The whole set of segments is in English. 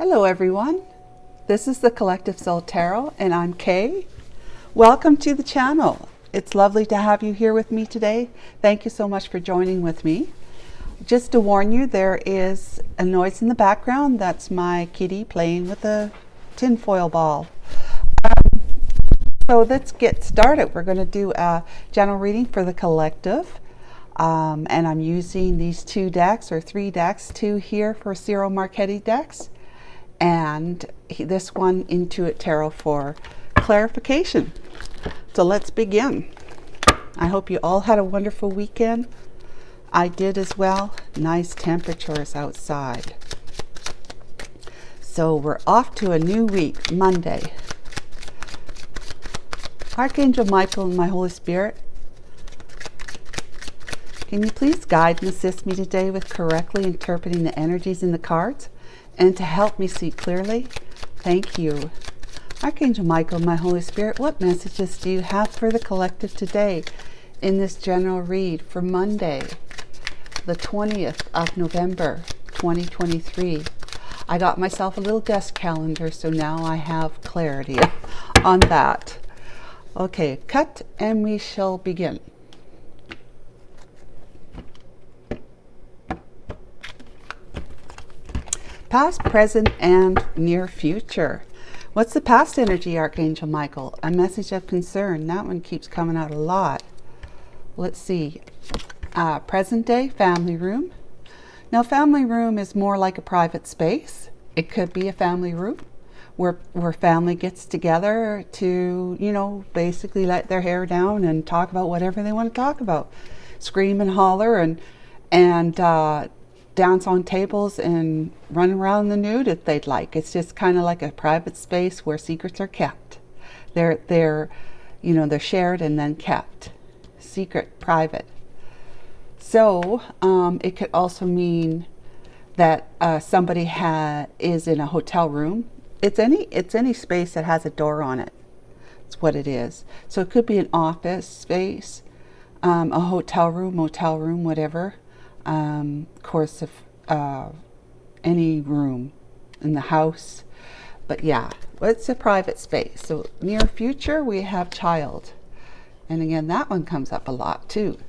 Hello everyone, this is the Collective Soul Tarot and I'm Kay. Welcome to the channel. It's lovely to have you here with me today. Thank you so much for joining with me. Just to warn you, there is a noise in the background. That's my kitty playing with a tinfoil ball. So let's get started. We're going to do a general reading for the collective. And I'm using these two decks or three decks, two here for Ciro Marchetti decks. And this one Intuit Tarot for clarification. So let's begin. I hope you all had a wonderful weekend. I did as well. Nice temperatures outside. So we're off to a new week, Monday. Archangel Michael and my Holy Spirit, can you please guide and assist me today with correctly interpreting the energies in the cards? And to help me see clearly, thank you. Archangel Michael, my Holy Spirit, what messages do you have for the collective today in this general read for Monday, the 20th of November, 2023? I got myself a little desk calendar, so now I have clarity on that. Okay, cut and we shall begin. Past, present, and near future. What's the past energy, Archangel Michael? A message of concern. That one keeps coming out a lot. Let's see. Present day, family room. Now, family room is more like a private space. It could be a family room where family gets together to, you know, basically let their hair down and talk about whatever they want to talk about. Scream and holler and dance on tables and run around the nude if they'd like. It's just kind of like a private space where secrets are kept. They're shared and then kept. Secret, private. So it could also mean that somebody is in a hotel room. It's any space that has a door on it. That's what it is. So it could be an office space, a hotel room, motel room, whatever. Course of any room in the house, but yeah, it's a private space. So near future we have child, and again that one comes up a lot too.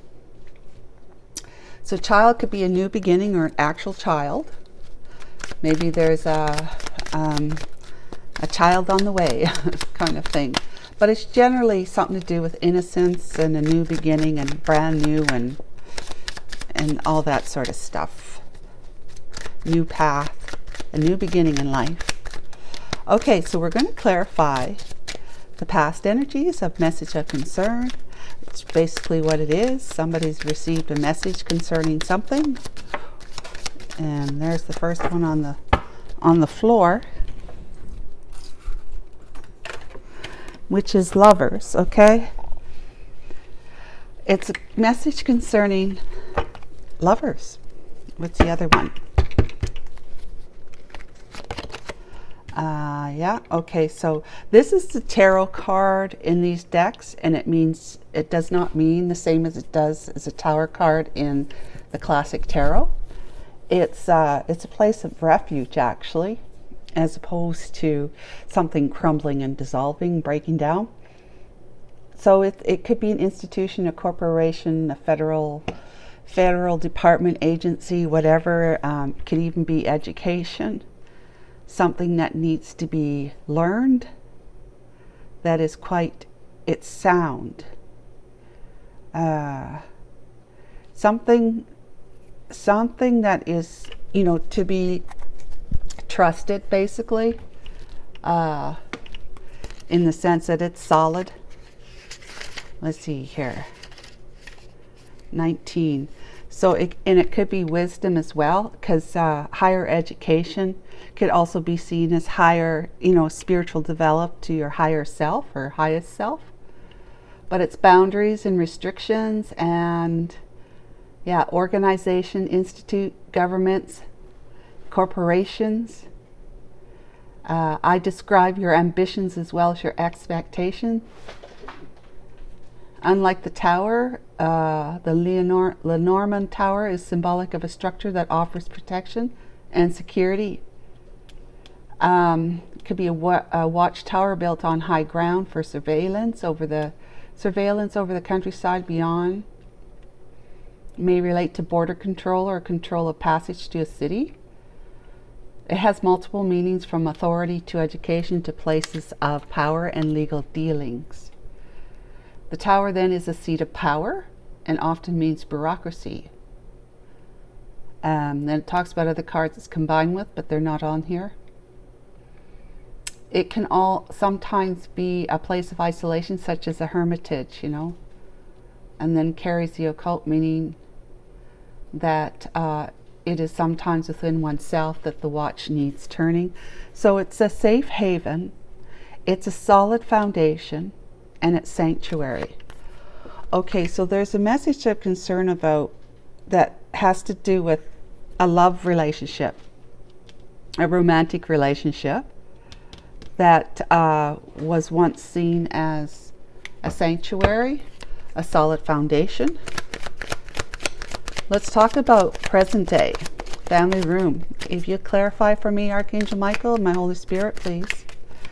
So child could be a new beginning or an actual child. Maybe there's a child on the way kind of thing, but it's generally something to do with innocence and a new beginning and brand new and all that sort of stuff. New path, a new beginning in life. Okay, so we're going to clarify the past energies of message of concern. It's basically what it is. Somebody's received a message concerning something. And there's the first one on the floor, which is lovers, okay? It's a message concerning lovers. What's the other one? Yeah, okay, so this is the tarot card in these decks, and it does not mean the same as it does as a tower card in the classic tarot. It's a place of refuge, actually, as opposed to something crumbling and dissolving, breaking down. So it could be an institution, a corporation, a federal department, agency, whatever. Could even be education, something that needs to be learned, that is it's sound, something that is, to be trusted, basically, in the sense that it's solid. Let's see here. 19. So it could be wisdom as well, because higher education could also be seen as higher, spiritual develop to your higher self or highest self. But it's boundaries and restrictions and, yeah, organization, institute, governments, corporations. I describe your ambitions as well as your expectation. Unlike the tower, the Lenormand Tower is symbolic of a structure that offers protection and security. It could be a watchtower built on high ground for surveillance over the countryside beyond. May relate to border control or control of passage to a city. It has multiple meanings, from authority to education to places of power and legal dealings. The tower then is a seat of power and often means bureaucracy. Then it talks about other cards it's combined with, but they're not on here. It can all sometimes be a place of isolation, such as a hermitage, you know, and then carries the occult meaning that it is sometimes within oneself that the watch needs turning. So it's a safe haven, it's a solid foundation, and it's sanctuary. Okay, so there's a message of concern about that has to do with a love relationship, a romantic relationship that was once seen as a sanctuary, a solid foundation. Let's talk about present day, family room. If you clarify for me, Archangel Michael and my Holy Spirit, please.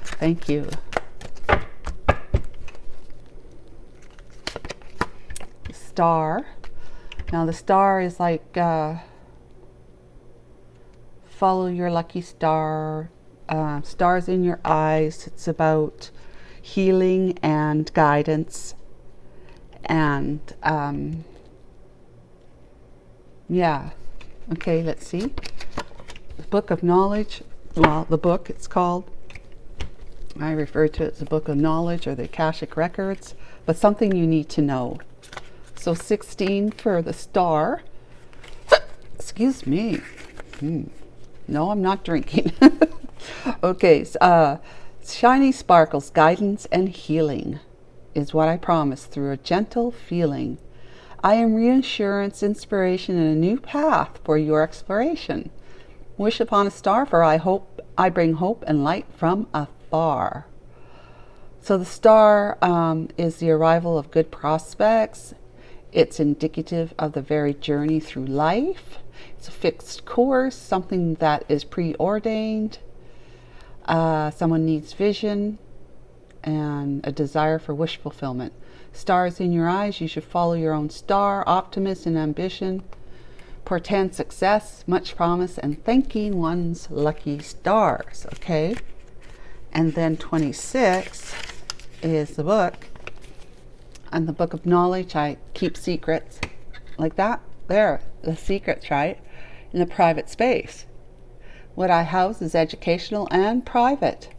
Thank you. Star. Now the star is like follow your lucky star. Stars in your eyes. It's about healing and guidance, and yeah. Okay, let's see. The Book of Knowledge. Well, the book, it's called. I refer to it as the Book of Knowledge or the Akashic Records, but something you need to know. So 16 for the star. Excuse me. No, I'm not drinking. Okay, so, shiny sparkles, guidance and healing is what I promise through a gentle feeling. I am reassurance, inspiration, and a new path for your exploration. Wish upon a star, for I bring hope and light from afar. So the star is the arrival of good prospects. It's indicative of the very journey through life. It's a fixed course, something that is preordained. Someone needs vision and a desire for wish fulfillment. Stars in your eyes, you should follow your own star. Optimism and ambition portend success, much promise, and thanking one's lucky stars. Okay, and then 26 is the book. And the Book of Knowledge, I keep secrets like that. There, the secrets, right? In the private space. What I house is educational and private.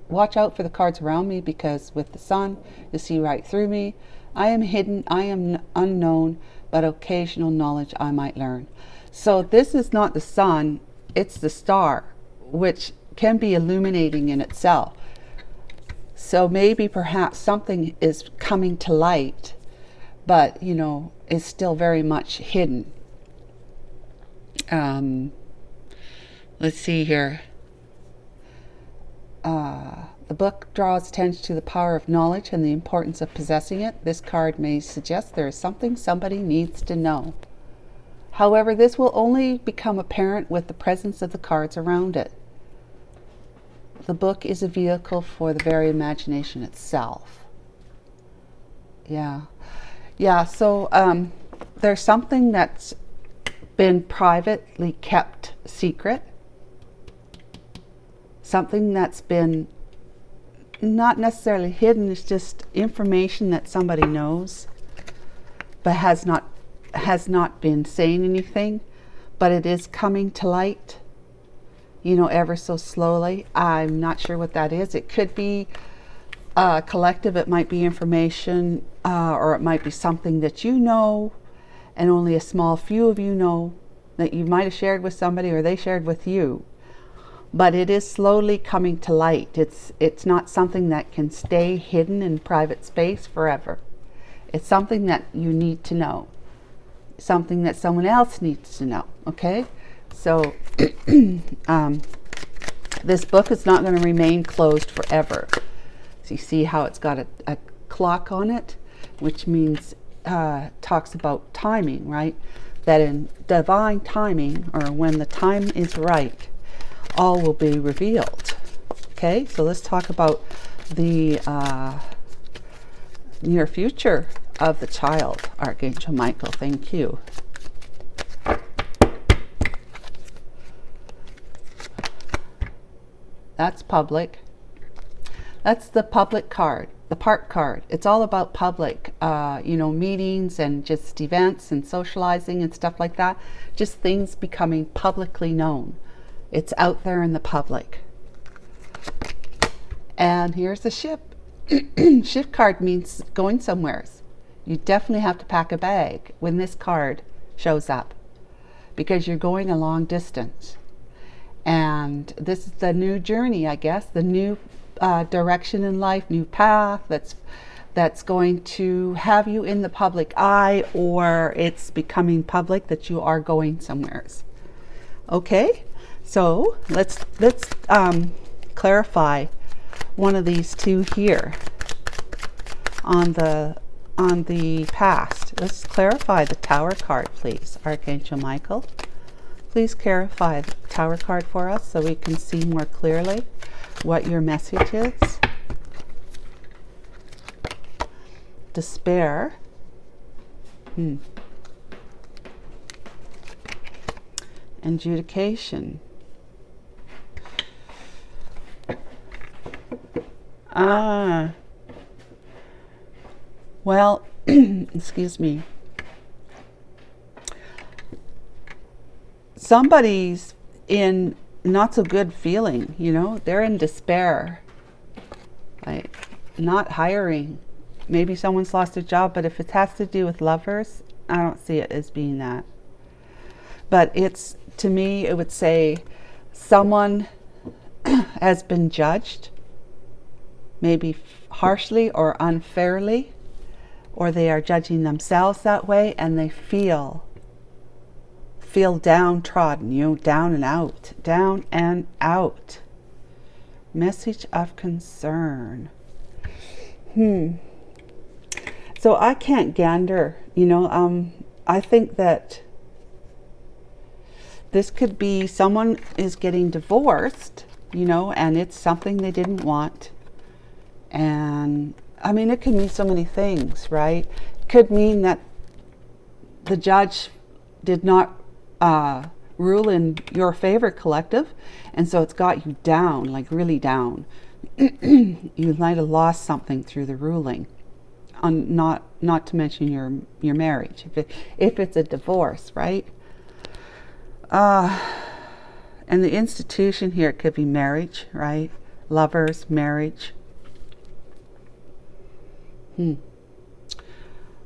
Watch out for the cards around me, because with the sun, you see right through me. I am hidden, I am unknown, but occasional knowledge I might learn. So this is not the sun, it's the star, which can be illuminating in itself. So maybe perhaps something is coming to light, but you know, is still very much hidden. Let's see here. The book draws attention to the power of knowledge and the importance of possessing it. This card may suggest there is something somebody needs to know. However, this will only become apparent with the presence of the cards around it. The book is a vehicle for the very imagination itself. Yeah. So there's something that's been privately kept secret. Something that's been not necessarily hidden, it's just information that somebody knows, but has not been saying anything, but it is coming to light, you know, ever so slowly. I'm not sure what that is. It could be collective, it might be information, or it might be something that you know and only a small few of you know, that you might have shared with somebody or they shared with you. But it is slowly coming to light. It's not something that can stay hidden in private space forever. It's something that you need to know. Something that someone else needs to know. Okay? So this book is not going to remain closed forever. So you see how it's got a clock on it, which means talks about timing, right? that in divine timing, or when the time is right, all will be revealed. Okay, so let's talk about the near future of the child, Archangel Michael. Thank you. That's public. That's the public card, the park card. It's all about public, meetings and just events and socializing and stuff like that. Just things becoming publicly known. It's out there in the public. And here's the ship. Ship card means going somewheres. You definitely have to pack a bag when this card shows up, because you're going a long distance. And this is the new journey, I guess, the new direction in life, new path that's going to have you in the public eye, or it's becoming public that you are going somewheres. Okay, so let's clarify one of these two here on the past. Let's clarify the Tower card, please, Archangel Michael. Please clarify the Tower card for us so we can see more clearly what your message is. Despair. Adjudication. Well, excuse me. Somebody's in not so good feeling, they're in despair, like not hiring. Maybe someone's lost a job, but if it has to do with lovers, I don't see it as being that. But it's, to me, it would say someone has been judged, maybe harshly or unfairly, or they are judging themselves that way, and they feel downtrodden, down and out. Message of concern. So I can't gander, I think that this could be someone is getting divorced, and it's something they didn't want. And I mean, it could mean so many things, right? It could mean that the judge did not rule in your favor, collective, and so it's got you down, like really down. You might have lost something through the ruling, not to mention your marriage, if it's a divorce, right? And the institution here, it could be marriage, right? Lovers, marriage.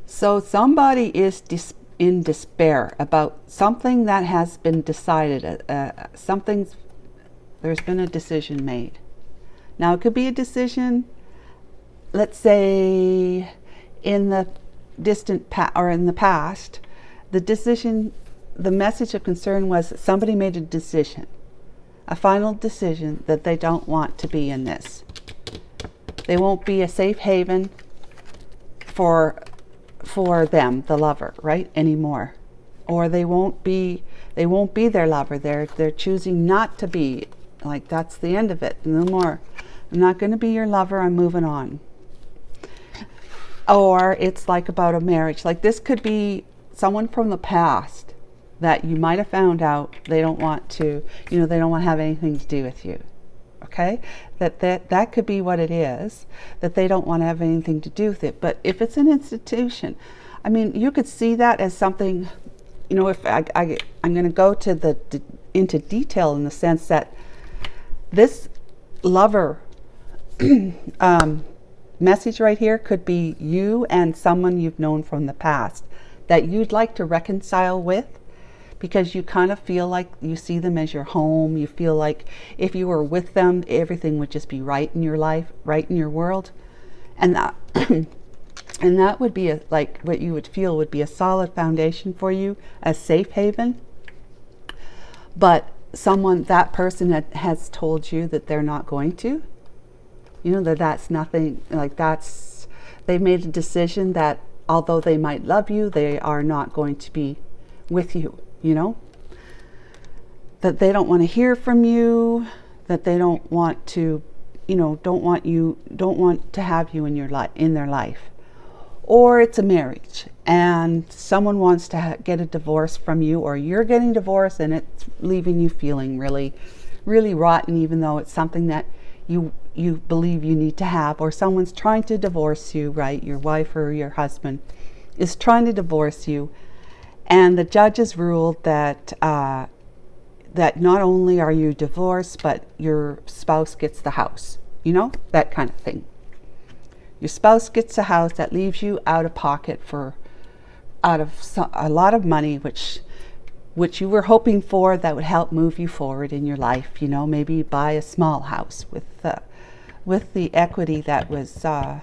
So somebody is in despair about something that has been decided. There's been a decision made. Now it could be a decision, let's say, in the distant or in the past. The decision, the message of concern was that somebody made a decision, a final decision, that they don't want to be in this. They won't be a safe haven for them, the lover, right, anymore. Or they won't be their lover. They're choosing not to be. Like, that's the end of it. No more. I'm not going to be your lover. I'm moving on. Or it's like about a marriage. Like, this could be someone from the past that you might have found out they don't want to, they don't want to have anything to do with you. Okay? That could be what it is, that they don't want to have anything to do with it. But if it's an institution, I mean, you could see that as something, if I'm going to go to into detail in the sense that this lover message right here could be you and someone you've known from the past that you'd like to reconcile with, because you kind of feel like you see them as your home. You feel like if you were with them, everything would just be right in your life, right in your world. And that and that would be like what you would feel would be a solid foundation for you, a safe haven. But that person that has told you that they're not going to, that's nothing, like they've made a decision that although they might love you, they are not going to be with you, you know, that they don't want to hear from you, that they don't want to, you know, don't want to have you in their life. Or it's a marriage and someone wants to get a divorce from you, or you're getting divorced and it's leaving you feeling really, really rotten, even though it's something that you believe you need to have. Or someone's trying to divorce you, right? Your wife or your husband is trying to divorce you, and the judges ruled that that not only are you divorced, but your spouse gets the house, you know, that kind of thing. Your spouse gets a house that leaves you out of pocket for a lot of money, which you were hoping for, that would help move you forward in your life. You know, maybe buy a small house with the equity that was the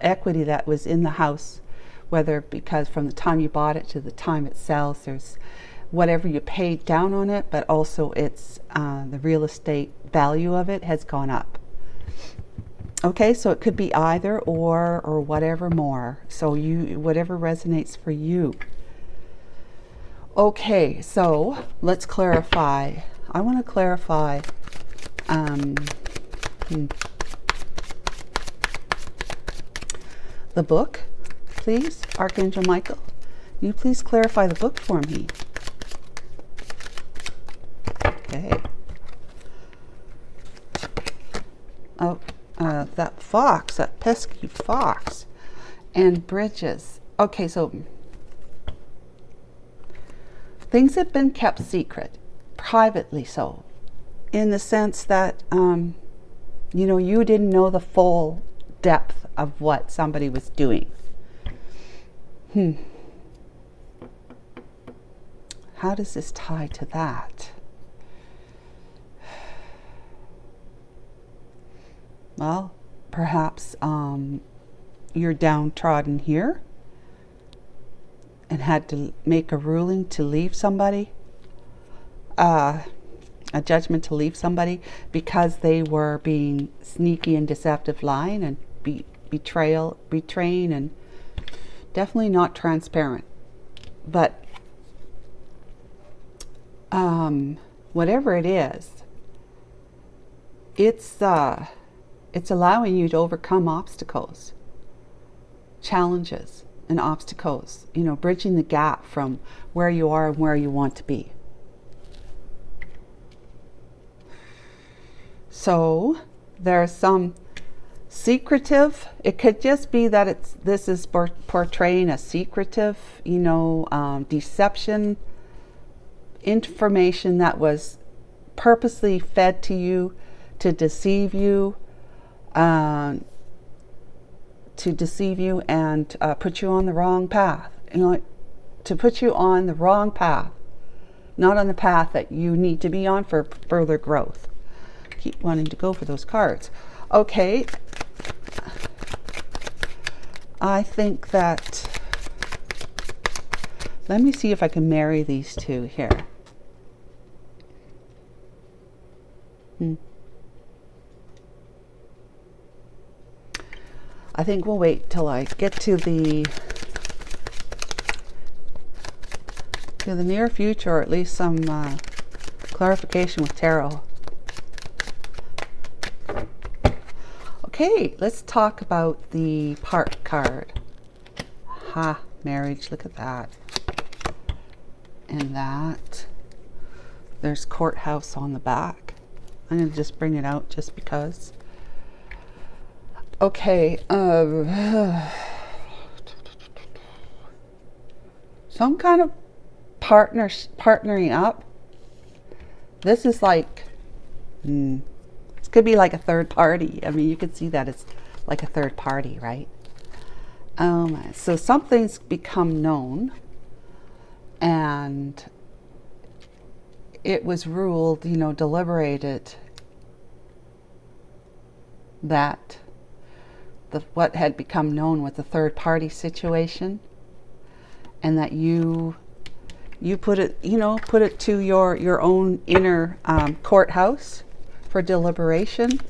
equity that was in the house, whether because from the time you bought it to the time it sells, there's whatever you paid down on it, but also it's the real estate value of it has gone up. Okay, so it could be either or whatever more. So whatever resonates for you. Okay, so let's clarify. I want to clarify. The book, please, Archangel Michael. Can you please clarify the book for me? Okay. Oh. That fox, that pesky fox, and bridges. Okay, so things have been kept secret, privately so, in the sense that, you know, you didn't know the full depth of what somebody was doing. How does this tie to that? Well, perhaps you're downtrodden here and had to make a ruling to leave somebody, a judgment to leave somebody because they were being sneaky and deceptive, lying and betraying, and definitely not transparent. But whatever it is, it's allowing you to overcome obstacles, challenges and obstacles, you know, bridging the gap from where you are and where you want to be. So there's some secretive, it could just be that this is portraying a secretive, you know, deception, information that was purposely fed to you to deceive you, and put you on the wrong path, you know, to put you on the wrong path, not on the path that you need to be on for further growth. Keep wanting to go for those cards. Okay, I think that, let me see if I can marry these two here. I think we'll wait till I get to the near future, or at least some clarification with tarot. Okay, let's talk about the part card. Marriage, look at that. And that. There's courthouse on the back. I'm going to just bring it out just because. Okay, some kind of partnering up. This is like, this could be like a third party. I mean, you could see that it's like a third party, right? So something's become known, and it was ruled, you know, deliberated, that what had become known was a third party situation, and that you put it, you know, put it to your own inner courthouse for deliberation,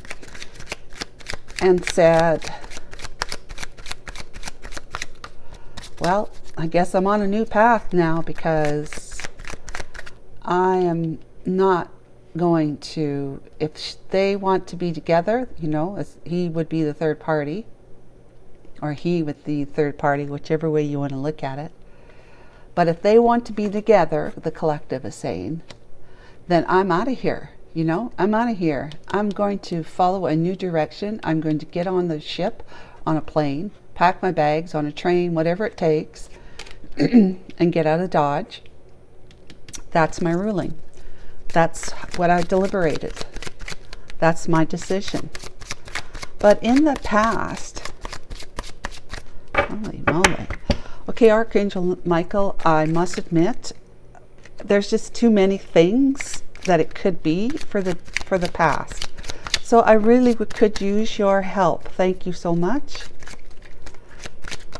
and said, well, I guess I'm on a new path now, because I am not going to, if they want to be together, you know, as he would be the third party, or he with the third party, whichever way you want to look at it. But if they want to be together, the collective is saying, then I'm out of here. You know, I'm out of here. I'm going to follow a new direction. I'm going to get on the ship, on a plane, pack my bags, on a train, whatever it takes, and get out of Dodge. That's my ruling. That's what I deliberated. That's my decision. But in the past, holy moly. Okay, Archangel Michael, I must admit, there's just too many things that it could be for the past. So I really could use your help. Thank you so much.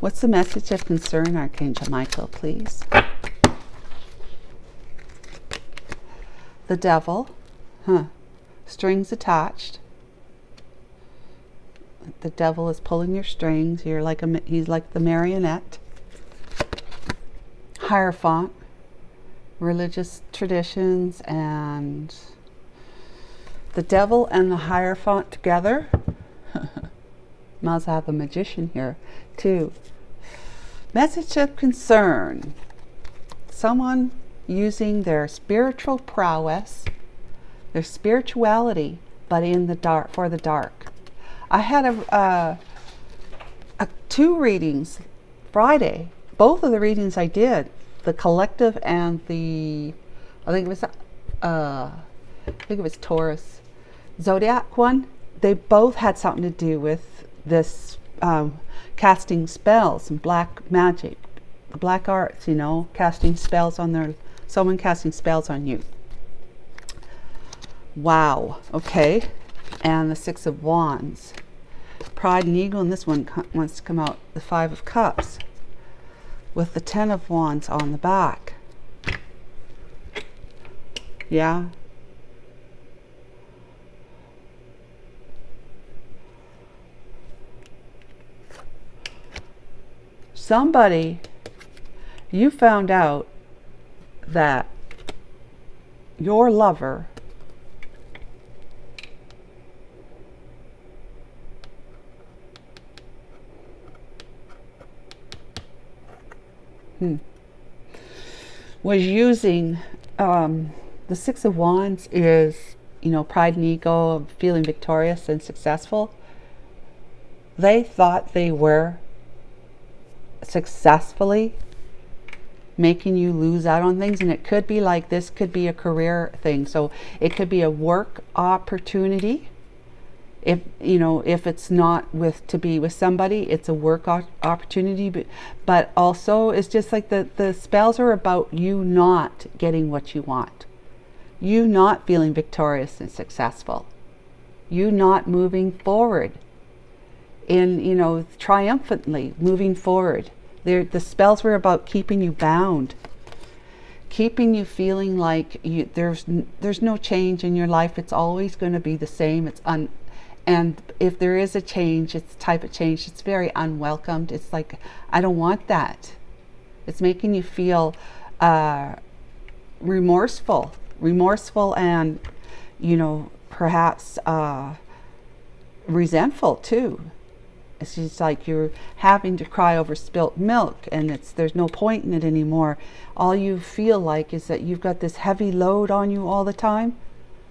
What's the message of concern, Archangel Michael, please? The Devil. Strings attached. The Devil is pulling your strings. You're like he's like the marionette. Hierophant. Religious traditions, and the Devil and the Hierophant together. Might as well have a magician here too. Message of concern. Someone using their spiritual prowess, their spirituality, but in the dark, for the dark. I had two readings Friday. Both of the readings I did, the collective and the, I think it was Taurus Zodiac one. They both had something to do with this casting spells and black magic, the black arts, you know, casting spells on someone casting spells on you. Wow. Okay. And the Six of Wands, Pride and Ego, and this one wants to come out, the Five of Cups, with the Ten of Wands on the back. Yeah. Somebody, you found out that your lover was using the Six of Wands is, you know, pride and ego, feeling victorious and successful. They thought they were successfully making you lose out on things, and it could be like, this could be a career thing, so it could be a work opportunity. If you know, if it's not to be with somebody, it's a work opportunity, but also it's just like the spells are about you not getting what you want, you not feeling victorious and successful, you not moving forward in, you know, triumphantly moving forward. The spells were about keeping you bound, keeping you feeling like there's no change in your life. It's always going to be the same. And if there is a change, it's the type of change that's very unwelcomed. It's like, I don't want that. It's making you feel remorseful, and, you know, perhaps resentful too. It's just like you're having to cry over spilt milk, and there's no point in it anymore. All you feel like is that you've got this heavy load on you all the time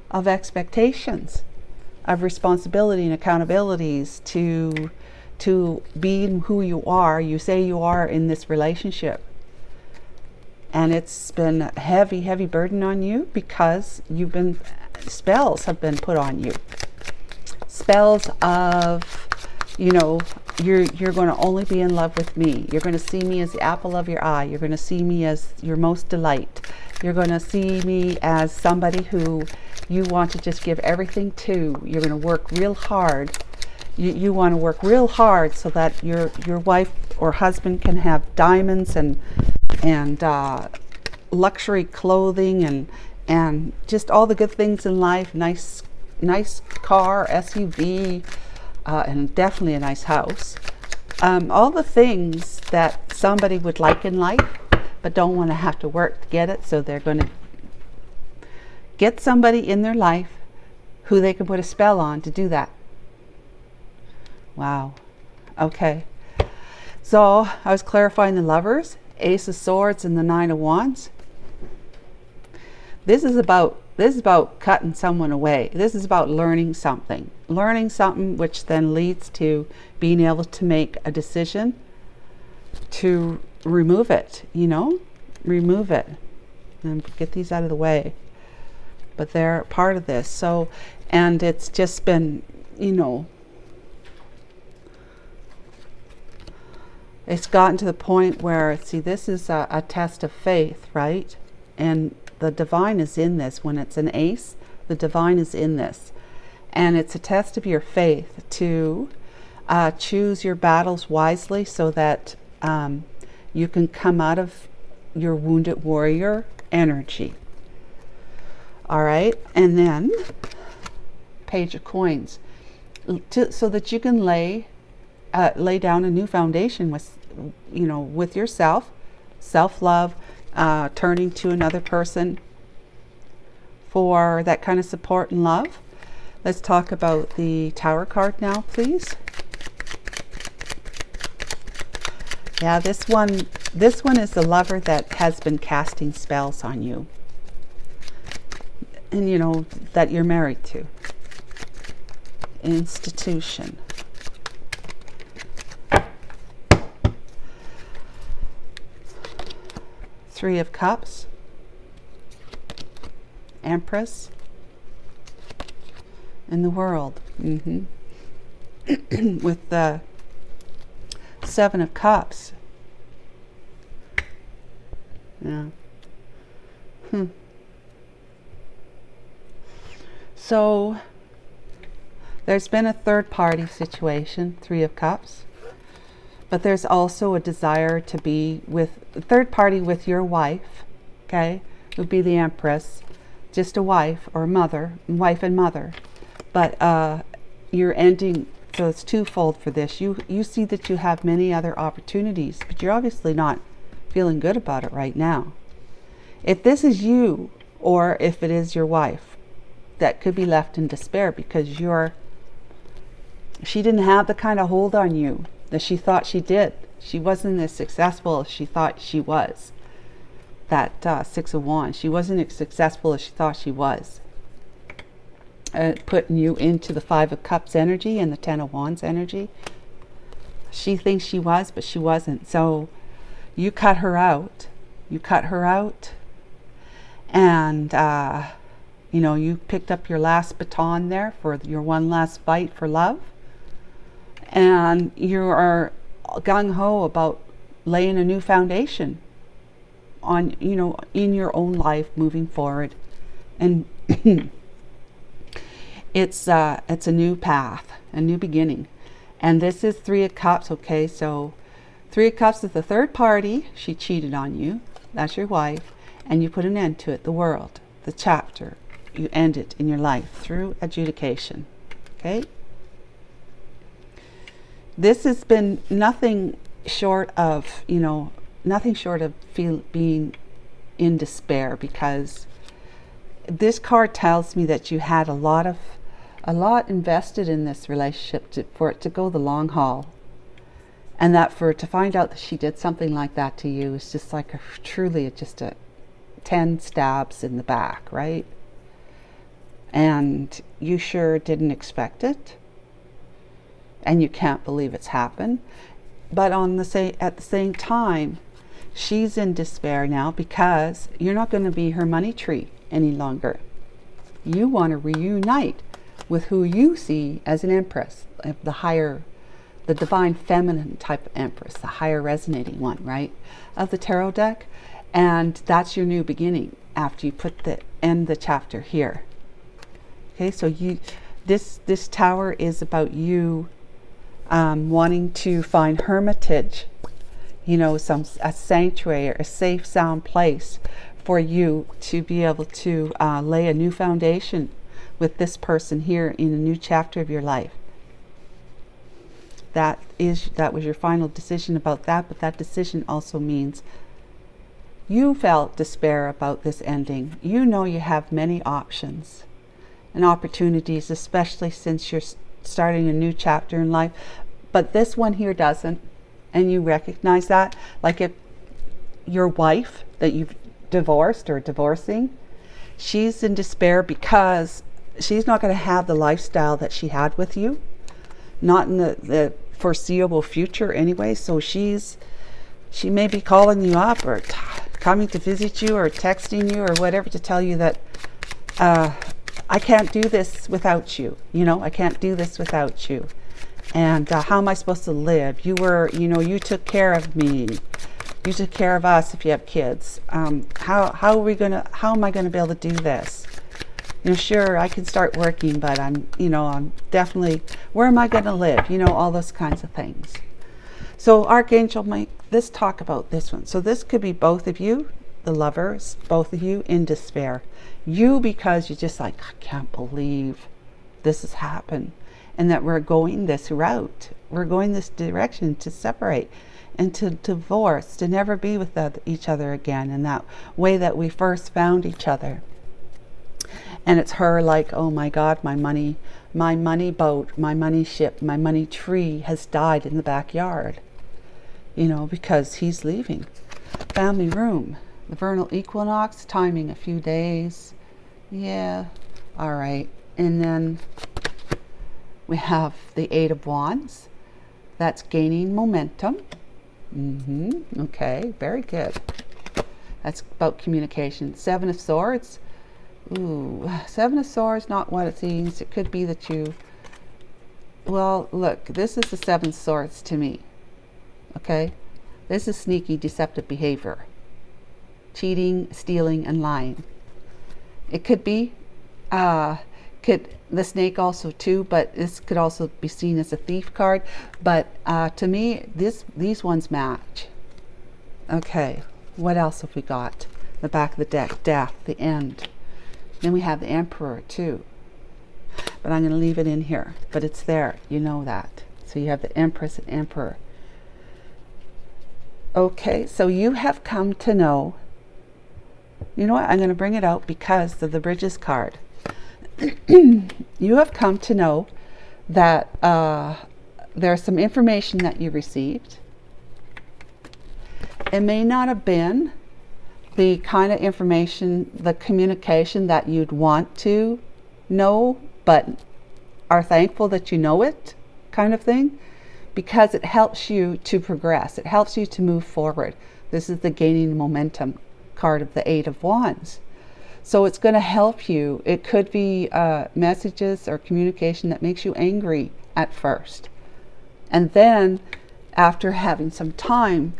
of expectations, of responsibility and accountabilities to being who you say you are in this relationship. And it's been a heavy burden on you, because spells have been put on you. Spells of, you know, you're going to only be in love with me. You're going to see me as the apple of your eye. You're going to see me as your most delight. You're going to see me as somebody who you want to just give everything to. You're going to work real hard. You want to work real hard so that your wife or husband can have diamonds and luxury clothing and just all the good things in life. Nice car, SUV, and definitely a nice house. All the things that somebody would like in life, but don't want to have to work to get it. So they're going to get somebody in their life who they can put a spell on to do that. Wow. Okay. So I was clarifying the Lovers, Ace of Swords, and the Nine of Wands. This is about cutting someone away. This is about learning something which then leads to being able to make a decision to remove it, remove it and get these out of the way. But they're part of this. So, and it's just been, it's gotten to the point where, see, this is a test of faith, right? And the divine is in this. When it's an ace, the divine is in this. And it's a test of your faith to choose your battles wisely so that you can come out of your wounded warrior energy. All right. And then Page of Coins. So that you can lay down a new foundation with, with yourself, self-love, turning to another person for that kind of support and love. Let's talk about the Tower card now, please. Yeah, this one is the lover that has been casting spells on you. And that you're married to. Institution. Three of Cups. Empress. In the World. With the Seven of Cups. Yeah. So there's been a third party situation, Three of Cups, but there's also a desire to be with a third party with your wife, okay, would be the Empress, just a wife or mother, wife and mother, but you're ending, so it's twofold for this. You see that you have many other opportunities, but you're obviously not feeling good about it right now. If this is you, or if it is your wife, that could be left in despair because she didn't have the kind of hold on you that she thought she did. She wasn't as successful as she thought she was. That Six of Wands, she wasn't as successful as she thought she was. Putting you into the Five of Cups energy and the Ten of Wands energy. She thinks she was, but she wasn't. So you cut her out. And you picked up your last baton there for your one last fight for love. And you are gung-ho about laying a new foundation on, in your own life moving forward. And it's a new path, a new beginning. And this is Three of Cups, okay? So Three of Cups is the third party. She cheated on you. That's your wife. And you put an end to it, the world, the chapter. You end it in your life through adjudication. Okay? This has been nothing short of, being in despair, because this card tells me that you had a lot invested in this relationship for it to go the long haul. And that to find out that she did something like that to you is just like truly just a 10 stabs in the back, right? And you sure didn't expect it, and you can't believe it's happened. But at the same time, she's in despair now because you're not going to be her money tree any longer. You want to reunite with who you see as an Empress, the divine feminine type of Empress, the higher resonating one, right, of the tarot deck. And that's your new beginning after you end the chapter here. Okay, so this tower is about you wanting to find hermitage, a sanctuary or a safe, sound place for you to be able to lay a new foundation with this person here in a new chapter of your life. that was your final decision about that, but that decision also means you felt despair about this ending. You know you have many options and opportunities, especially since you're starting a new chapter in life, but this one here doesn't, and you recognize that. Like if your wife that you've divorced or divorcing, she's in despair because she's not going to have the lifestyle that she had with you, not in the foreseeable future anyway. So she may be calling you up or coming to visit you or texting you or whatever to tell you that I can't do this without you. I can't do this without you. And how am I supposed to live? You took care of me. You took care of us if you have kids. How am I gonna be able to do this? Sure, I can start working, but I'm definitely, where am I gonna live? All those kinds of things. So Archangel Mike, let's talk about this one. So this could be both of you, the lovers, both of you in despair. You, because you're just like, I can't believe this has happened, and that we're going this route. We're going this direction to separate and to divorce, to never be with each other again in that way that we first found each other. And it's her like, oh my God, my money boat, my money ship, my money tree has died in the backyard, because he's leaving. Family room, the vernal equinox, timing a few days. Yeah, all right. And then we have the Eight of Wands. That's gaining momentum. Okay, very good. That's about communication. Seven of Swords. Ooh, Seven of Swords, not what it seems. It could be that well, look, this is the Seven of Swords to me. Okay? This is sneaky, deceptive behavior. Cheating, stealing, and lying. It could be, the snake also too, but this could also be seen as a thief card. But to me, these ones match. Okay, what else have we got? The back of the deck, death, the end. Then we have the Emperor too. But I'm going to leave it in here. But it's there, you know that. So you have the Empress and Emperor. Okay, so you have come to know. You know what? I'm going to bring it out because of the Bridges card. You have come to know that there's some information that you received. It may not have been the kind of information, the communication that you'd want to know, but are thankful that you know it, kind of thing, because it helps you to progress. It helps you to move forward. This is the gaining momentum card of the Eight of Wands. So it's going to help you. It could be messages or communication that makes you angry at first. And then after having some time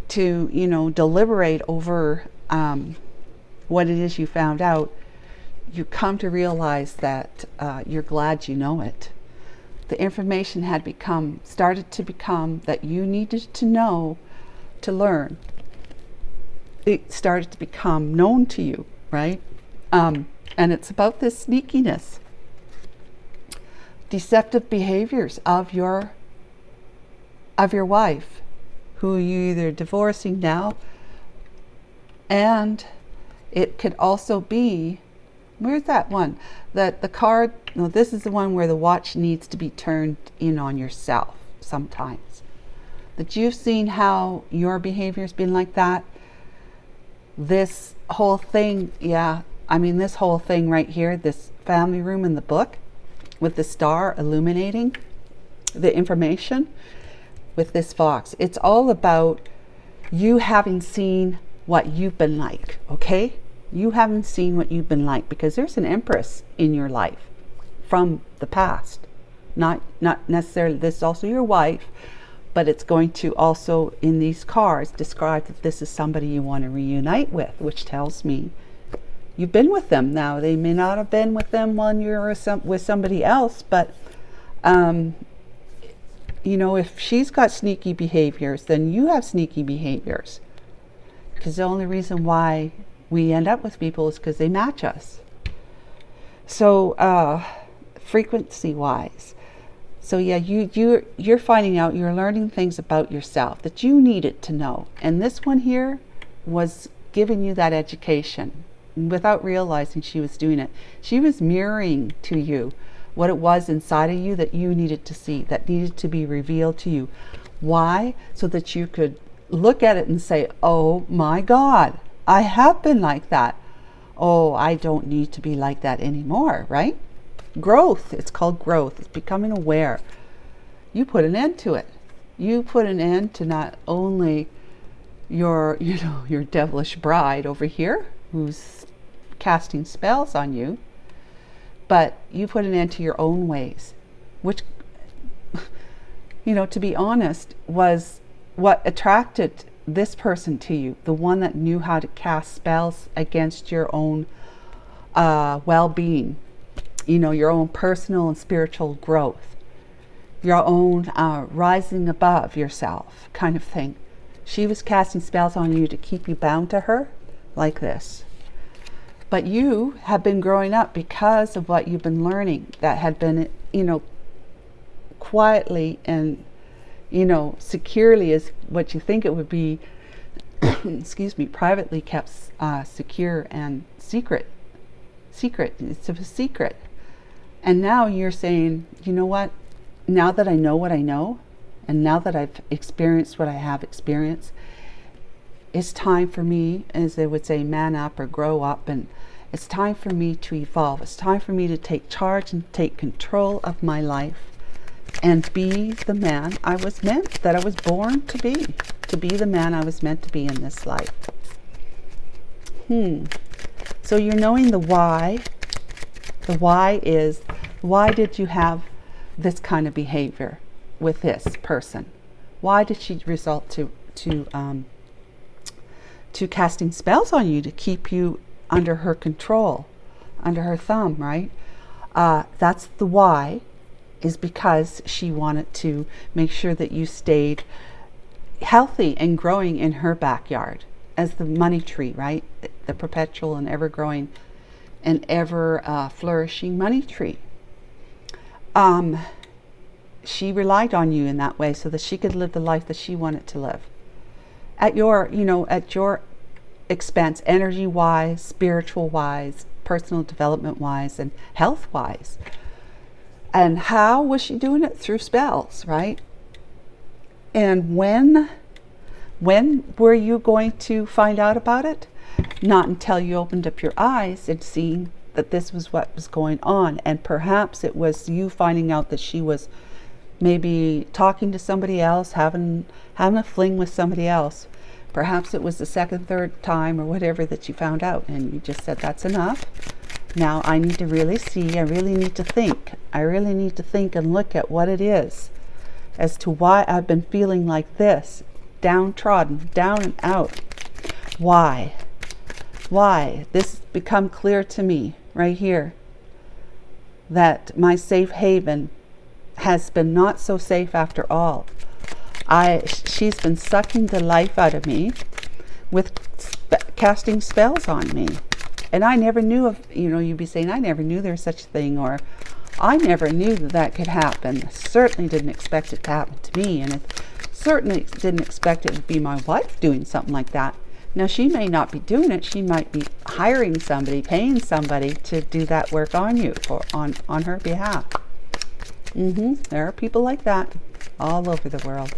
to, deliberate over what it is you found out, you come to realize that you're glad you know it. The information had started to become that you needed to know to learn. It started to become known to you, right? And it's about this sneakiness, deceptive behaviors of your wife, who you either divorcing now, and it could also be, where's that one? That the card, no, this is the one where the watch needs to be turned in on yourself sometimes. That you've seen how your behavior's been like that. This whole thing, this whole thing right here, this family room in the book with the star illuminating the information with this fox. It's all about you having seen what you've been like, okay? You haven't seen what you've been like because there's an Empress in your life from the past. Not necessarily, this is also your wife, but it's going to also, in these cards, describe that this is somebody you want to reunite with, which tells me you've been with them. Now, they may not have been with them when you're with somebody else, but, if she's got sneaky behaviors, then you have sneaky behaviors. Because the only reason why we end up with people is because they match us. So, frequency-wise. So yeah, you're finding out, you're learning things about yourself that you needed to know. And this one here was giving you that education without realizing she was doing it. She was mirroring to you what it was inside of you that you needed to see, that needed to be revealed to you. Why? So that you could look at it and say, oh my God, I have been like that. Oh, I don't need to be like that anymore, right? Growth, it's called growth. It's becoming aware. You put an end to it. You put an end to not only your devilish bride over here who's casting spells on you, but you put an end to your own ways, which, to be honest, was what attracted this person to you, the one that knew how to cast spells against your own well-being, your own personal and spiritual growth, your own rising above yourself kind of thing. She was casting spells on you to keep you bound to her like this. But you have been growing up because of what you've been learning that had been, quietly and, securely is what you think it would be, excuse me, privately kept secure and secret. It's a secret. And now you're saying, you know what? Now that I know what I know, and now that I've experienced what I have experienced, it's time for me, as they would say, man up or grow up, and it's time for me to evolve. It's time for me to take charge and take control of my life and be the man I was born to be the man I was meant to be in this life. So you're knowing the why. The why is, why did you have this kind of behavior with this person? Why did she resort to casting spells on you to keep you under her control, under her thumb, right? That's the why, is because she wanted to make sure that you stayed healthy and growing in her backyard as the money tree, right? The perpetual and ever growing and ever flourishing money tree. She relied on you in that way so that she could live the life that she wanted to live at your expense, energy wise, spiritual wise, personal development wise, and health wise. And how was she doing it? Through spells, right? And when were you going to find out about it? Not until you opened up your eyes and seen that this was what was going on. And perhaps it was you finding out that she was maybe talking to somebody else, having a fling with somebody else. Perhaps it was the second, third time or whatever that you found out, and you just said, that's enough. Now I need to really see, I really need to think. I really need to think and look at what it is as to why I've been feeling like this, downtrodden, down and out. Why? This has become clear to me right here, that my safe haven has been not so safe after all. She's been sucking the life out of me with casting spells on me. And I never knew of, you'd be saying, I never knew there was such a thing, or I never knew that could happen. Certainly didn't expect it to happen to me, and it certainly didn't expect it to be my wife doing something like that. Now, she may not be doing it. She might be hiring somebody, paying somebody to do that work on you, on her behalf. There are people like that all over the world.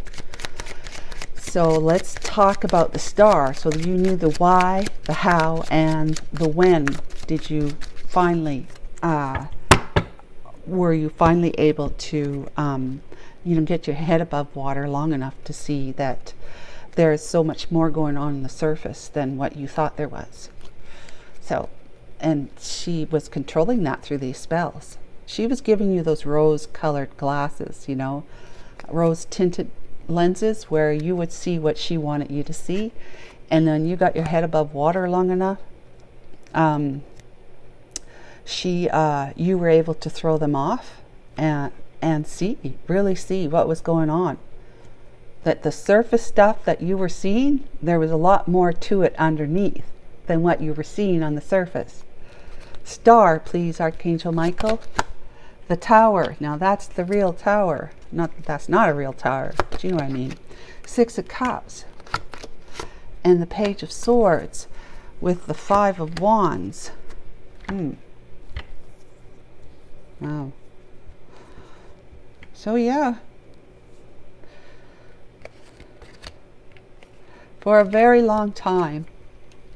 So let's talk about the star. So you knew the why, the how, and the when did you finally, were you finally able to, get your head above water long enough to see that there is so much more going on the surface than what you thought there was. So, and she was controlling that through these spells. She was giving you those rose-colored glasses, rose-tinted lenses where you would see what she wanted you to see, and then you got your head above water long enough. You were able to throw them off and really see what was going on. That the surface stuff that you were seeing, there was a lot more to it underneath than what you were seeing on the surface. Star, please, Archangel Michael. The Tower. Now that's the real tower. Not that that's not a real tower, but you know what I mean. Six of Cups. And the Page of Swords with the Five of Wands. Wow. So yeah. For a very long time,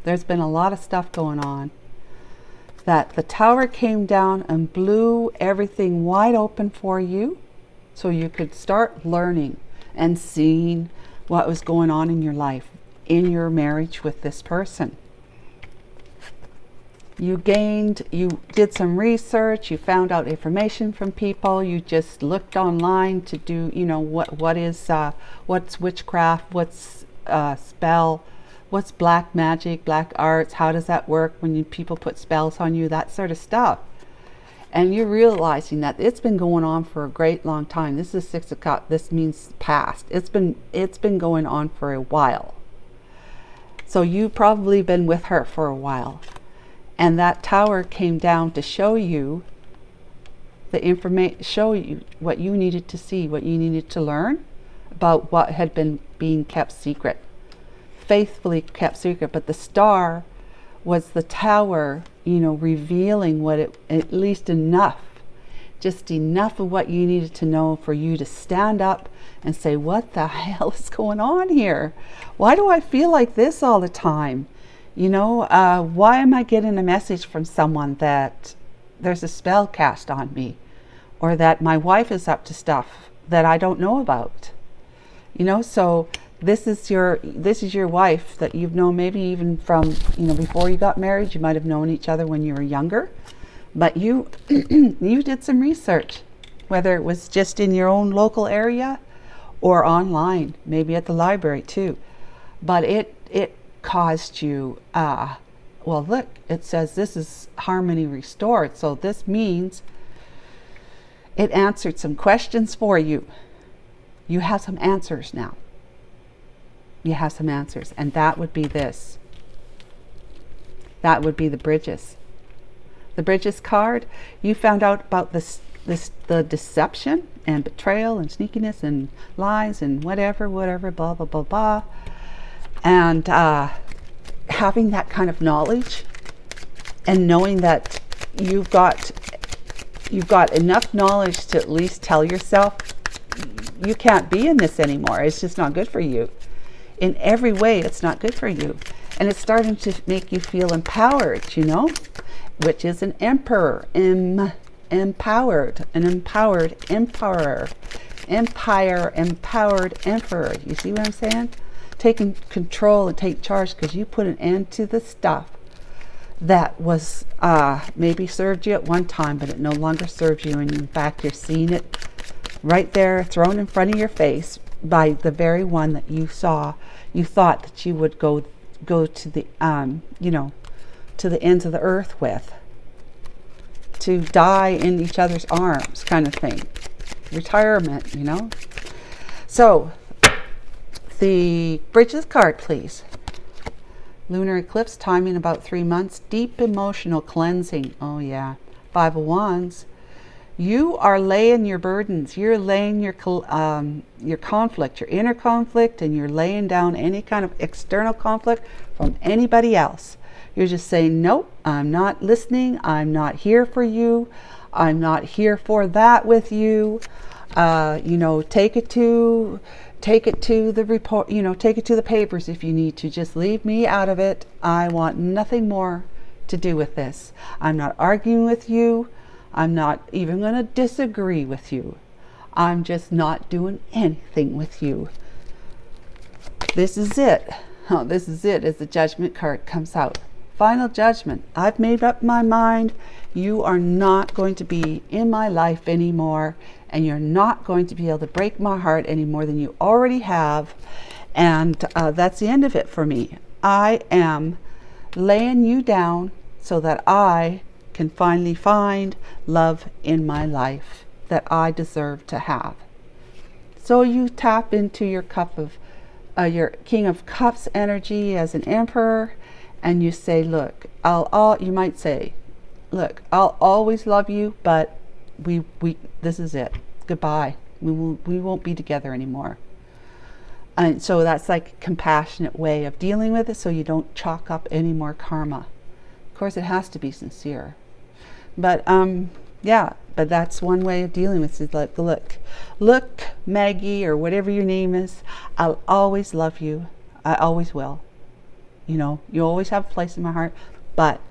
there's been a lot of stuff going on. That the Tower came down and blew everything wide open for you so you could start learning and seeing what was going on in your life, in your marriage with this person. You did some research, you found out information from people, you just looked online to do, you know, what's witchcraft, what's spell, what's black magic, black arts, how does that work when people put spells on you, that sort of stuff. And you're realizing that it's been going on for a great long time. This is Six of Cups. This means past. It's been going on for a while. So you've probably been with her for a while. And that Tower came down to show you the information, show you what you needed to see, what you needed to learn about what had been being kept secret. Faithfully kept secret, but the Star was the Tower, you know, revealing what at least enough, just enough of what you needed to know for you to stand up and say, what the hell is going on here? Why do I feel like this all the time? You know, why am I getting a message from someone that there's a spell cast on me, or that my wife is up to stuff that I don't know about? You know, so this is your wife that you've known maybe even from, you know, before you got married. You might have known each other when you were younger, but you you did some research, whether it was just in your own local area or online, maybe at the library too. But it caused you, well, look, it says this is harmony restored. So this means it answered some questions for you. You have some answers now. You have some answers, and that would be this. That would be the Bridges. The Bridges card. You found out about the deception and betrayal and sneakiness and lies and whatever, blah, blah, blah, blah. And having that kind of knowledge and knowing that you've got enough knowledge to at least tell yourself you can't be in this anymore. It's just not good for you. In every way, it's not good for you. And it's starting to make you feel empowered, you know, which is an emperor, empowered, an empowered emperor, empire, empowered emperor. You see what I'm saying? Taking control and take charge, because you put an end to the stuff that was maybe served you at one time, but it no longer serves you. And in fact, you're seeing it right there thrown in front of your face by the very one that you thought that you would go to the you know, to the ends of the earth with, to die in each other's arms, kind of thing. Retirement, you know. So the Bridges card, please. Lunar eclipse timing about 3 months. Deep emotional cleansing. Oh yeah. Five of Wands. You are laying your burdens. You're laying your conflict, your inner conflict, and you're laying down any kind of external conflict from anybody else. You're just saying, nope, I'm not listening. I'm not here for you. I'm not here for that with you. You know, take it to the report. You know, take it to the papers if you need to. Just leave me out of it. I want nothing more to do with this. I'm not arguing with you. I'm not even going to disagree with you. I'm just not doing anything with you. This is it. Oh, this is it as the Judgment card comes out. Final judgment. I've made up my mind. You are not going to be in my life anymore, and you're not going to be able to break my heart any more than you already have. And that's the end of it for me. I am laying you down so that I can finally find love in my life that I deserve to have. So you tap into your your King of Cups energy as an emperor, and you say, look, you might say, look, I'll always love you, but this is it. Goodbye. We won't be together anymore. And so that's like a compassionate way of dealing with it, so you don't chalk up any more karma. Of course, it has to be sincere. But yeah, but that's one way of dealing with it. Like, look, Maggie, or whatever your name is, I'll always love you. I always will. You know, you always have a place in my heart, but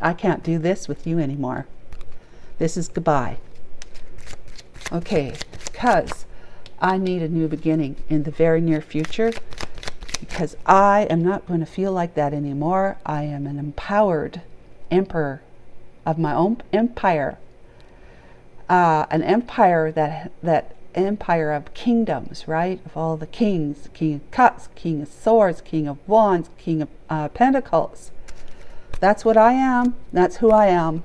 I can't do this with you anymore. This is goodbye. Okay, because I need a new beginning in the very near future, because I am not going to feel like that anymore. I am an empowered emperor of my own empire. An empire that empire of kingdoms, right? Of all the kings, King of Cups, King of Swords, King of Wands, King of Pentacles. That's what I am. That's who I am.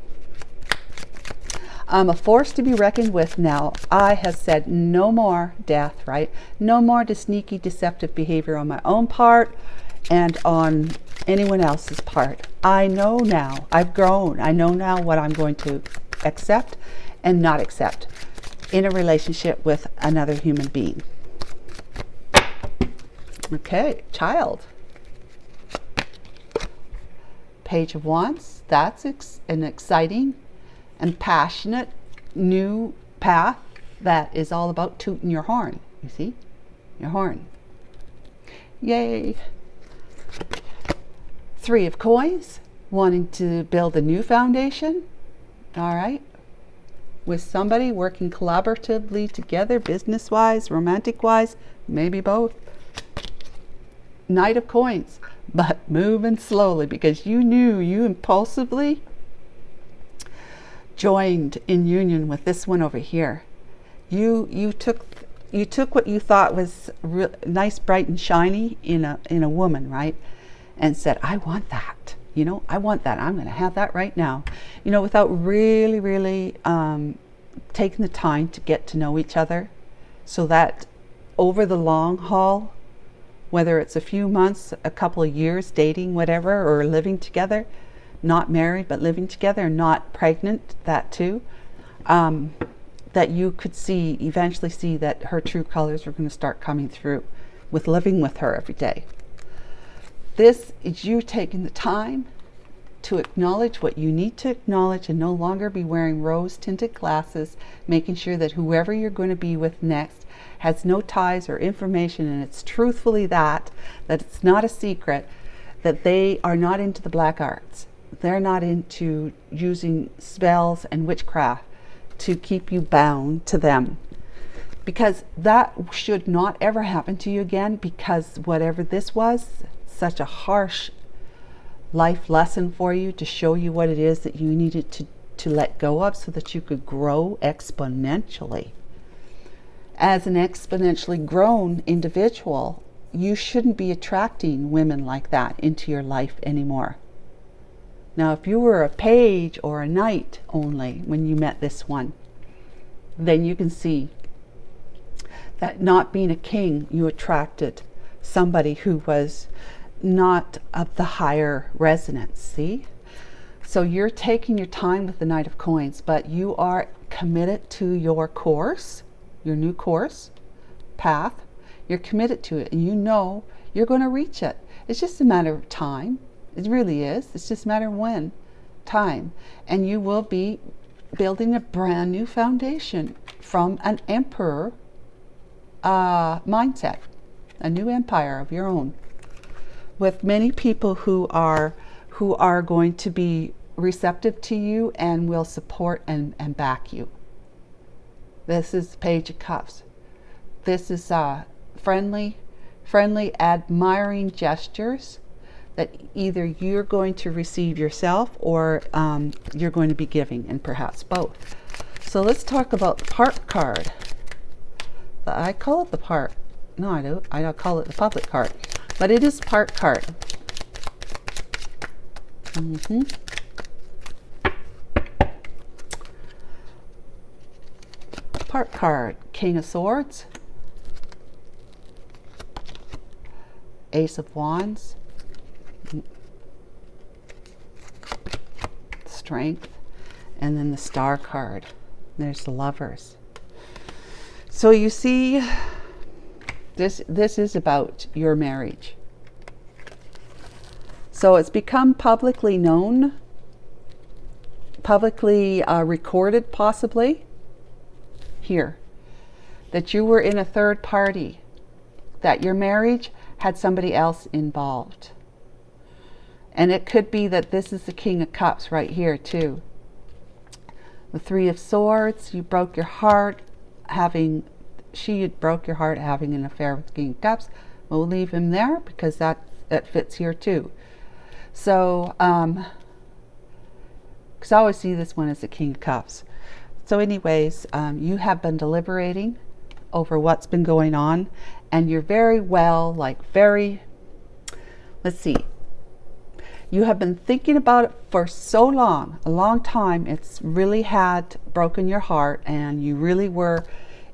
I'm a force to be reckoned with now. I have said no more death, right? No more to sneaky, deceptive behavior on my own part and on anyone else's part. I know now. I've grown. I know now what I'm going to accept and not accept in a relationship with another human being. Okay, child. Page of Wands. That's an exciting and passionate new path that is all about tooting your horn. You see? Your horn. Yay. Three of Coins. Wanting to build a new foundation. All right. With somebody, working collaboratively together, business-wise, romantic-wise, maybe both. Knight of Coins. But moving slowly, because you knew you impulsively joined in union with this one over here. You took what you thought was nice, bright, and shiny in a woman, right? And said, I want that. You know, I want that. I'm going to have that right now. You know, without really taking the time to get to know each other, so that over the long haul, whether it's a few months, a couple of years dating, whatever, or living together, not married but living together, not pregnant, that too, that you could eventually see that her true colors were going to start coming through with living with her every day. This is you taking the time to acknowledge what you need to acknowledge and no longer be wearing rose-tinted glasses, making sure that whoever you're going to be with next has no ties or information, and it's truthfully that it's not a secret, that they are not into the black arts. They're not into using spells and witchcraft to keep you bound to them. Because that should not ever happen to you again, because whatever this was, such a harsh life lesson for you to show you what it is that you needed to let go of so that you could grow exponentially. As an exponentially grown individual, you shouldn't be attracting women like that into your life anymore. Now, if you were a page or a knight only when you met this one, then you can see that not being a king, you attracted somebody who was not of the higher resonance, see? So you're taking your time with the Knight of Coins, but you are committed to your course, your new course, path. You're committed to it, and you know you're going to reach it. It's just a matter of time. It really is. It's just a matter of when, time. And you will be building a brand new foundation from an emperor mindset, a new empire of your own, with many people who are going to be receptive to you and will support and back you. This is Page of Cups. This is friendly, admiring gestures that either you're going to receive yourself or you're going to be giving, and perhaps both. So let's talk about the Part card. I call it the Part. No, I do. I don't call it the Public card, but it is Part card. Part card, King of Swords, Ace of Wands, Strength, and then the Star card. There's the Lovers. So you see, this is about your marriage. So it's become publicly known, publicly recorded possibly, here, that you were in a third party, that your marriage had somebody else involved. And it could be that this is the King of Cups right here too. The Three of Swords, you broke your heart she broke your heart having an affair with the King of Cups. We'll leave him there because that fits here too. So, because I always see this one as the King of Cups. So anyways, you have been deliberating over what's been going on, and you're very well, let's see, you have been thinking about it for so long, a long time. It's really had broken your heart, and you really were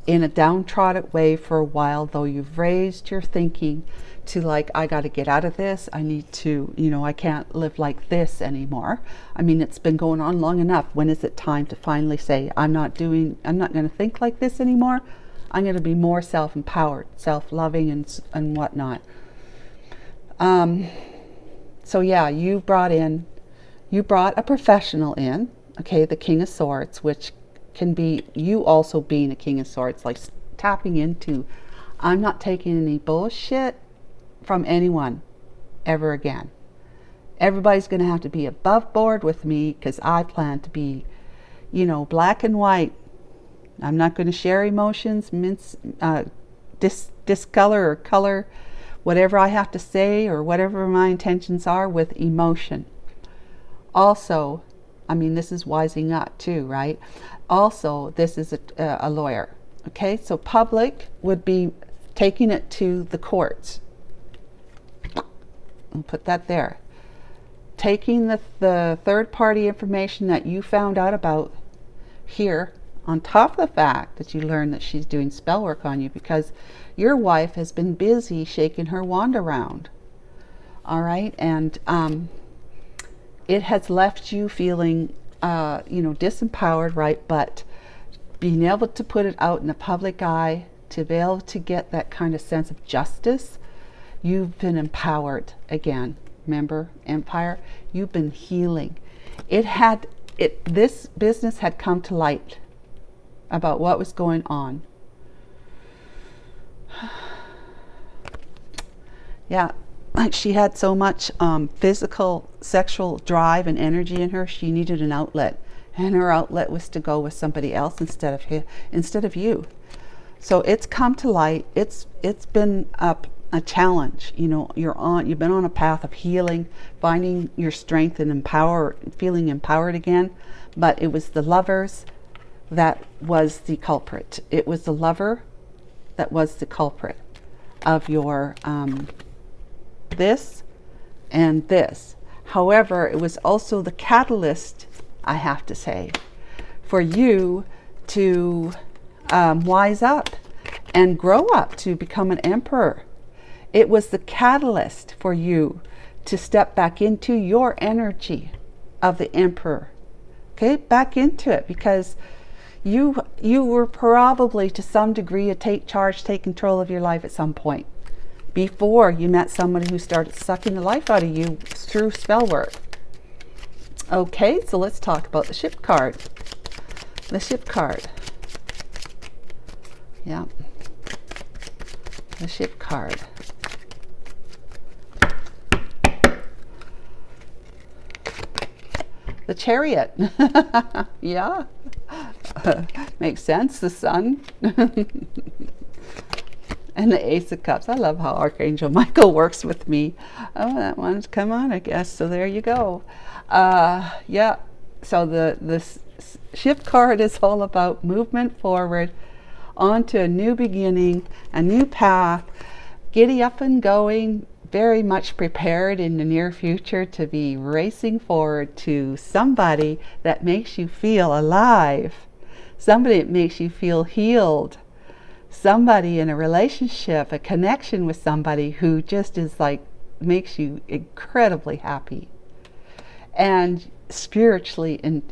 in a downtrodden way for a while, though you've raised your thinking to like, I got to get out of this. I need to, I can't live like this anymore. I mean, it's been going on long enough. When is it time to finally say, I'm not going to think like this anymore. I'm going to be more self-empowered, self-loving and whatnot. So yeah, you brought a professional in, okay, the King of Swords, which can be you also being a King of Swords, like tapping into, I'm not taking any bullshit from anyone ever again. Everybody's going to have to be above board with me because I plan to be, black and white. I'm not going to share emotions, discolor or color whatever I have to say or whatever my intentions are with emotion. Also, I mean, this is wising up too, right? Also, this is a lawyer. Okay, so public would be taking it to the courts. I'll put that there. Taking the third party information that you found out about here, on top of the fact that you learned that she's doing spell work on you because your wife has been busy shaking her wand around. All right, and it has left you feeling, disempowered, right? But being able to put it out in the public eye, to be able to get that kind of sense of justice, you've been empowered again. Remember, Empire? You've been healing. This business had come to light about what was going on. Yeah, like she had so much physical, sexual drive and energy in her, she needed an outlet. And her outlet was to go with somebody else instead of you. So it's come to light. It's been a challenge. You've been on a path of healing, finding your strength and feeling empowered again. But it was the Lovers that was the culprit. It was the lover that was the culprit of your this and this. However, it was also the catalyst, I have to say, for you to wise up and grow up to become an emperor. It was the catalyst for you to step back into your energy of the emperor. Okay, back into it, because you were probably to some degree take control of your life at some point before you met somebody who started sucking the life out of you through spell work. Okay, so let's talk about the Ship card. The Ship card. Yeah. The Ship card. The Chariot. Yeah. Makes sense. The Sun. And the Ace of Cups. I love how Archangel Michael works with me. Oh, that one's come on, I guess. So there you go. Yeah. So the Ship card is all about movement forward onto a new beginning, a new path, giddy up and going, very much prepared in the near future to be racing forward to somebody that makes you feel alive, somebody that makes you feel healed, somebody in a relationship, a connection with somebody who just is like, makes you incredibly happy and spiritually and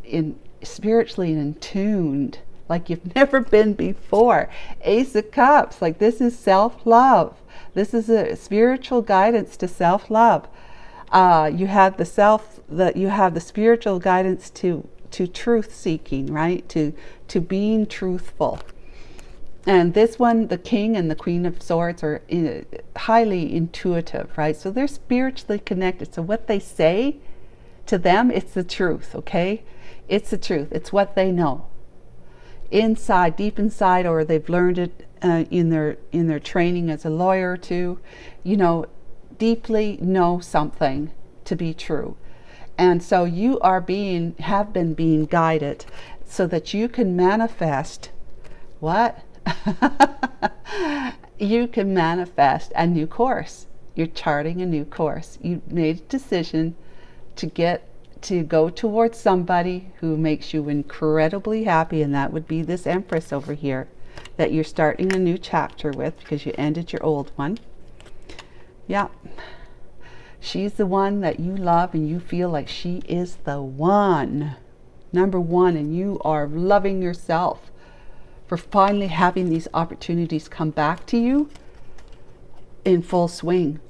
tuned like you've never been before. Ace of Cups, like this is self-love. This is a spiritual guidance to self-love. You have the spiritual guidance to truth seeking, right? To being truthful. And this one, the King and the Queen of Swords are highly intuitive, right? So they're spiritually connected. So what they say, to them, it's the truth, okay? It's the truth. It's what they know. Inside, deep inside, or they've learned it in their training as a lawyer to, deeply know something to be true. And so you have been being guided so that you can manifest what? You can manifest a new course. You're charting a new course. You made a decision to go towards somebody who makes you incredibly happy, and that would be this Empress over here that you're starting a new chapter with because you ended your old one. Yeah. She's the one that you love and you feel like she is the one. Number one, and you are loving yourself for finally having these opportunities come back to you in full swing.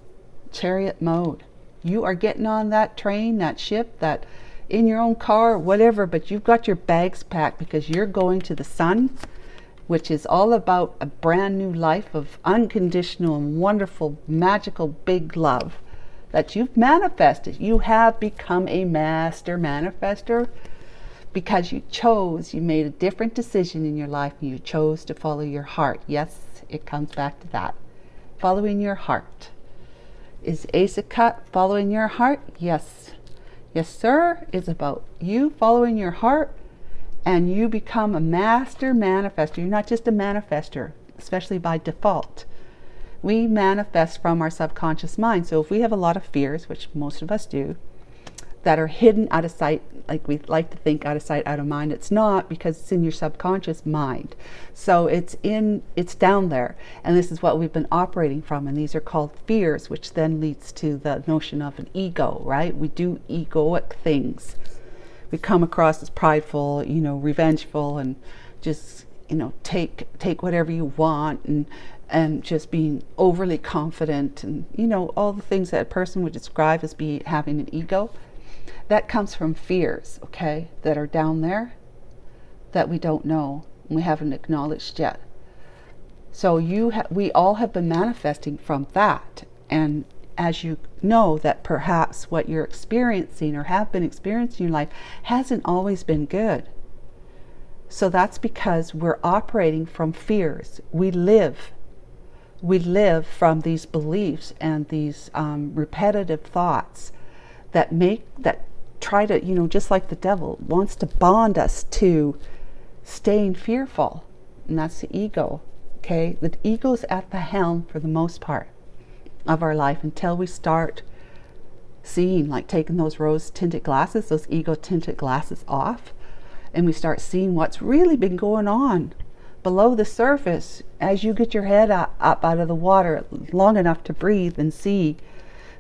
Chariot mode. You are getting on that train, that ship, that in your own car, whatever, but you've got your bags packed because you're going to the sun, which is all about a brand new life of unconditional and wonderful, magical, big love that you've manifested. You have become a master manifester because you made a different decision in your life and you chose to follow your heart. Yes, it comes back to that. Following your heart. Is Ace of Cups following your heart? Yes. Yes, sir. It's about you following your heart and you become a master manifester. You're not just a manifester, especially by default. We manifest from our subconscious mind. So if we have a lot of fears, which most of us do, that are hidden out of sight, like we like to think out of sight, out of mind, it's not, because it's in your subconscious mind. So it's down there, and this is what we've been operating from, and these are called fears, which then leads to the notion of an ego, right? We do egoic things. We come across as prideful, revengeful, and just take whatever you want, and just being overly confident, and all the things that a person would describe as having an ego. That comes from fears, okay, that are down there that we don't know and we haven't acknowledged yet. So we all have been manifesting from that. And as you know, that perhaps what you're experiencing or have been experiencing in your life hasn't always been good. So that's because we're operating from fears. We live from these beliefs and these repetitive thoughts that try to, just like the devil wants to bond us to staying fearful. And that's the ego, okay? The ego's at the helm for the most part of our life until we start seeing, like taking those rose-tinted glasses, those ego-tinted glasses off, and we start seeing what's really been going on below the surface as you get your head up out of the water long enough to breathe and see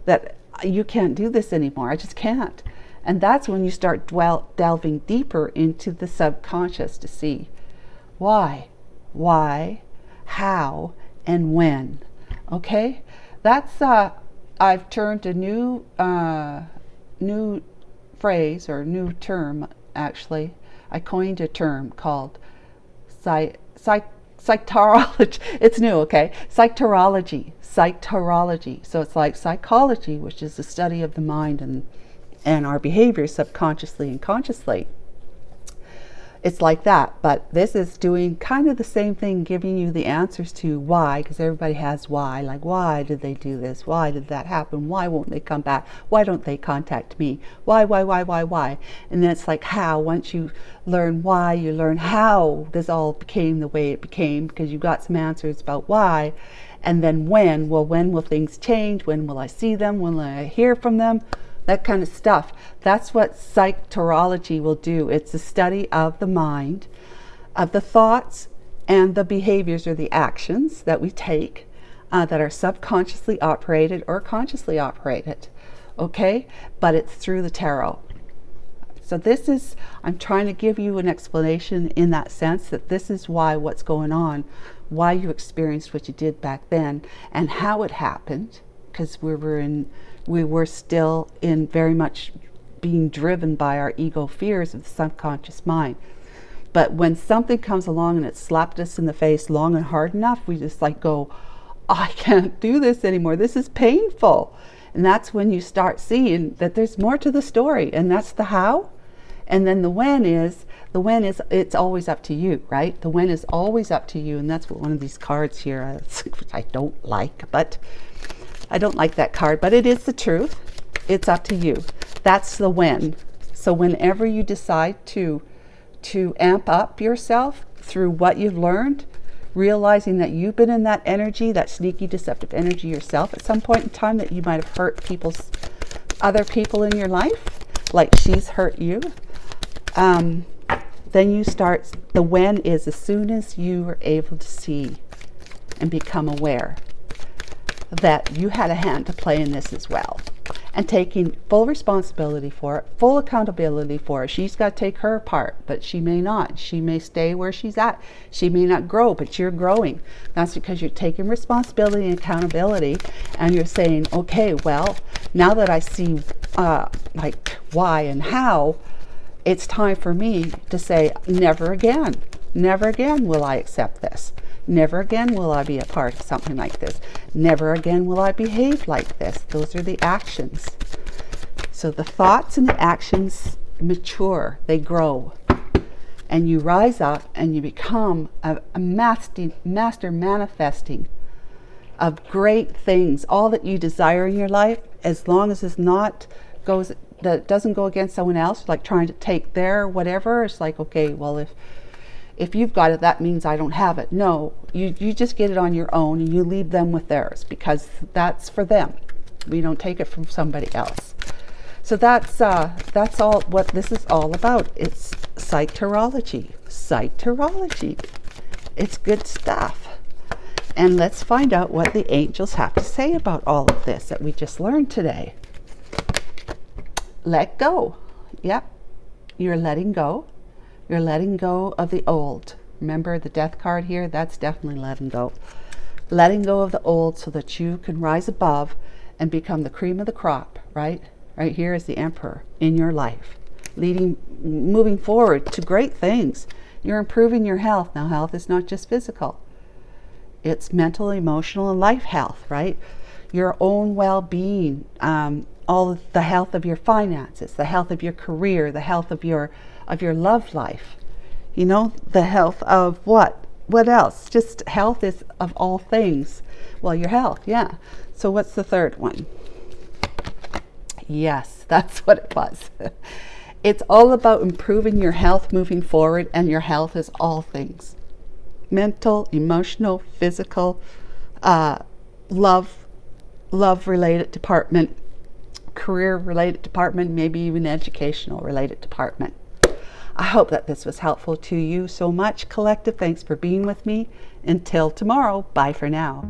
that you can't do this anymore. I just can't. And that's when you start delving deeper into the subconscious to see why, how, and when. Okay? That's, I've turned a new phrase, or new term, actually. I coined a term called psychology. It's new, okay? Psychology. So it's like psychology, which is the study of the mind and our behavior subconsciously and consciously. It's like that, but this is doing kind of the same thing, giving you the answers to why, because everybody has why, like why did they do this? Why did that happen? Why won't they come back? Why don't they contact me? Why? And then it's like how. Once you learn why, you learn how this all became the way it became, because you got some answers about why. And then when? Well, when will things change? When will I see them? When will I hear from them? That kind of stuff. That's what psychology will do. It's a study of the mind, of the thoughts and the behaviors or the actions that we take that are subconsciously operated or consciously operated. Okay? But it's through the tarot. So this is, I'm trying to give you an explanation in that sense that this is why what's going on, why you experienced what you did back then, and how it happened, because we were still in very much being driven by our ego fears of the subconscious mind. But when something comes along and it slapped us in the face long and hard enough, we just like go, I can't do this anymore. This is painful. And that's when you start seeing that there's more to the story, and that's the how. And then the when is, it's always up to you, right? The when is always up to you. And that's what one of these cards here, which I don't like, but I don't like that card, but it is the truth. It's up to you. That's the when. So whenever you decide to amp up yourself through what you've learned, realizing that you've been in that energy, that sneaky, deceptive energy yourself at some point in time, that you might have hurt other people in your life, like she's hurt you. Then you start, the when is as soon as you are able to see and become aware that you had a hand to play in this as well, and taking full responsibility for it, full accountability for it. She's got to take her part, but she may not. She may stay where she's at. She may not grow, but you're growing. That's because you're taking responsibility and accountability, and you're saying, okay, well, now that I see like why and how, it's time for me to say, never again will I accept this. Never again will I be a part of something like this. Never again will I behave like this. Those are the actions. So the thoughts and the actions mature, they grow. And you rise up and you become a master manifesting of great things. All that you desire in your life, as long as it's not that doesn't go against someone else, like trying to take their whatever. It's like, okay, well, if you've got it, that means I don't have it. No, you just get it on your own, and you leave them with theirs, because that's for them. We don't take it from somebody else. So that's all what this is all about. It's psycherology. It's good stuff. And let's find out what the angels have to say about all of this that we just learned today. Let go. Yep, you're letting go. You're letting go of the old. Remember the death card here? That's definitely letting go. Letting go of the old so that you can rise above and become the cream of the crop, right? Right here is the emperor in your life, moving forward to great things. You're improving your health. Now, health is not just physical. It's mental, emotional, and life health, right? Your own well-being, all of the health of your finances, the health of your career, the health of your love life, the health of what else? Just health is of all things. Well, your health, yeah. So what's the third one? Yes, that's what it was. It's all about improving your health moving forward, and your health is all things. Mental, emotional, physical, love related department, career related department, maybe even educational related department. I hope that this was helpful to you so much, collective. Thanks for being with me. Until tomorrow, bye for now.